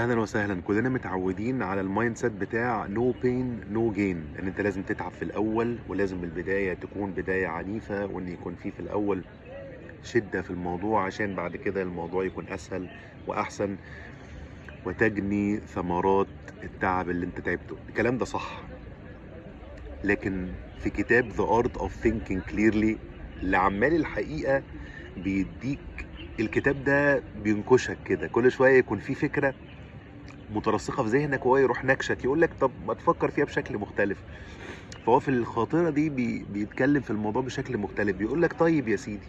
اهلا وسهلا. كلنا متعودين على المايند سيت بتاع نو بين نو جين، ان انت لازم تتعب في الاول، ولازم البدايه تكون بدايه عنيفه، وان يكون في الاول شده في الموضوع عشان بعد كده الموضوع يكون اسهل واحسن، وتجني ثمرات التعب اللي انت تعبته. الكلام ده صح، لكن في كتاب The Art of Thinking Clearly لعمال الحقيقه بيديك، الكتاب ده بينكشك كده كل شويه، يكون في فكره مترسخه في ذهنك وهو يروح نكشك يقول لك طب ما تفكر فيها بشكل مختلف. فهو في الخاطره دي بيتكلم في الموضوع بشكل مختلف، بيقول لك طيب يا سيدي،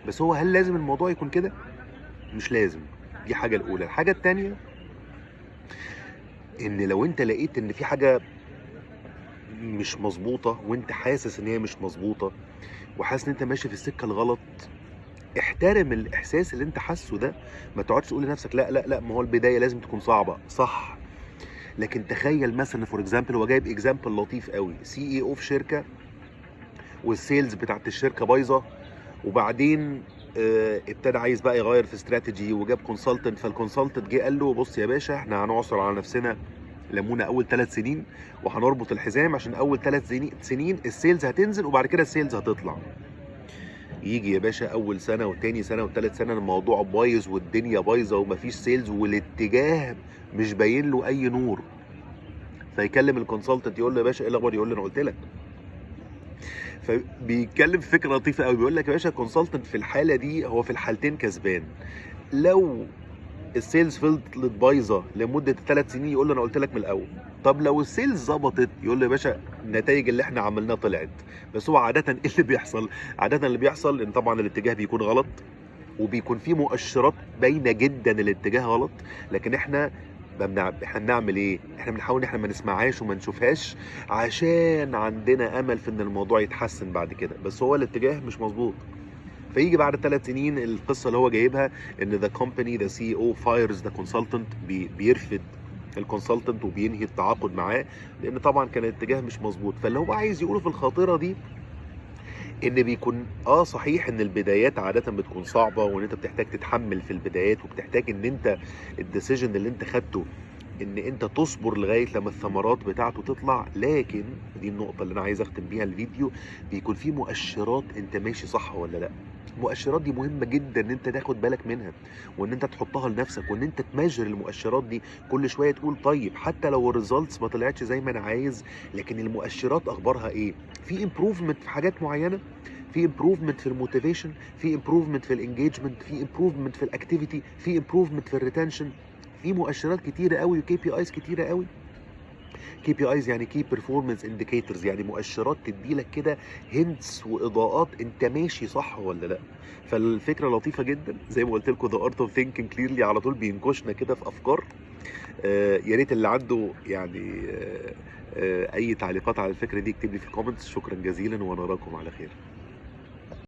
بس هو هل لازم الموضوع يكون كده؟ مش لازم. دي حاجه الاولى. الحاجه التانيه، ان لو انت لقيت ان في حاجه مش مظبوطه وانت حاسس ان هي مش مظبوطه، وحاسس ان انت ماشي في السكه الغلط، احترم الاحساس اللي انت حاسه ده. ما تقعدش تقول لنفسك لا لا لا، ما هو البدايه لازم تكون صعبه. صح، لكن تخيل مثلا فور اكزامبل، هو جايب اكزامبل لطيف قوي. سي اي او في شركه، والسيلز بتاعت الشركه بايظه، وبعدين ابتدى عايز بقى يغير في استراتيجي، وجاب كونسلتنت. فالكونسلتنت جه قال له بص يا باشا، احنا هنعصر على نفسنا ليمونه اول 3 سنين، وهنربط الحزام عشان اول 3 سنين السيلز هتنزل، وبعد كده السيلز هتطلع. يجي يا باشا اول سنه وتاني سنه وتالت سنه الموضوع بايظ والدنيا بايظه ومفيش سيلز، والاتجاه مش باين له اي نور. فيكلم الكونسلتنت يقول له يا باشا ايه الاخبار؟ يقول له انا قلت لك. فبيتكلم في فكره لطيفه قوي، بيقول لك يا باشا الكونسلتنت في الحاله دي هو في الحالتين كسبان. لو السيلز فضلت بايظه لمده 3 سنين يقول له انا قلت لك من الاول. طب لو السيلز ظبطت يقول له يا باشا النتائج اللي احنا عملناها طلعت. بس هو عاده ايه اللي بيحصل؟ عاده اللي بيحصل ان طبعا الاتجاه بيكون غلط، وبيكون في مؤشرات باينه جدا الاتجاه غلط، لكن احنا احنا بنعمل ايه؟ احنا بنحاول ان احنا ما نسمعهاش وما نشوفهاش، عشان عندنا امل في ان الموضوع يتحسن بعد كده، بس هو الاتجاه مش مظبوط. فيجي بعد 3 سنين القصه اللي هو جايبها ان ذا كومباني ذا سي او فايرز ذا كونسلتنت، بيرفد الكونسلتنت وبينهي التعاقد معاه، لان طبعا كان الاتجاه مش مظبوط. فاللي هو عايز يقوله في الخاطره دي ان بيكون صحيح ان البدايات عاده بتكون صعبه، وان انت بتحتاج تتحمل في البدايات، وبتحتاج ان انت الديسيجن اللي انت خدته ان انت تصبر لغايه لما الثمرات بتاعته تطلع. لكن دي النقطه اللي انا عايز اختم بيها الفيديو، بيكون في مؤشرات انت ماشي صح ولا لا. المؤشرات دي مهمه جدا ان انت تاخد بالك منها، وان انت تحطها لنفسك، وان انت تميجر المؤشرات دي كل شويه. تقول طيب حتى لو الريزلتس ما طلعتش زي ما انا عايز، لكن المؤشرات اخبارها ايه؟ في امبروفمنت في حاجات معينه، في امبروفمنت في الموتيفيشن، في امبروفمنت في الانجيجمنت، في امبروفمنت في الاكتيفيتي، في امبروفمنت في الريتنشن. في مؤشرات كتيره قوي وكي بي ايز كتيره قوي. كي بي ايز يعني كي بيرفورمانس انديكيتورز، يعني مؤشرات تدي لك كده هنتس واضاءات انت ماشي صح ولا لا. فالفكره لطيفه جدا، زي ما قلت لكم ذا ارت اوف ثينكينج كليرلي على طول بينكشنا كده في افكار. يا ريت اللي عنده يعني اي تعليقات على الفكره دي يكتب لي في الكومنتس. شكرا جزيلا، وانا اراكم على خير.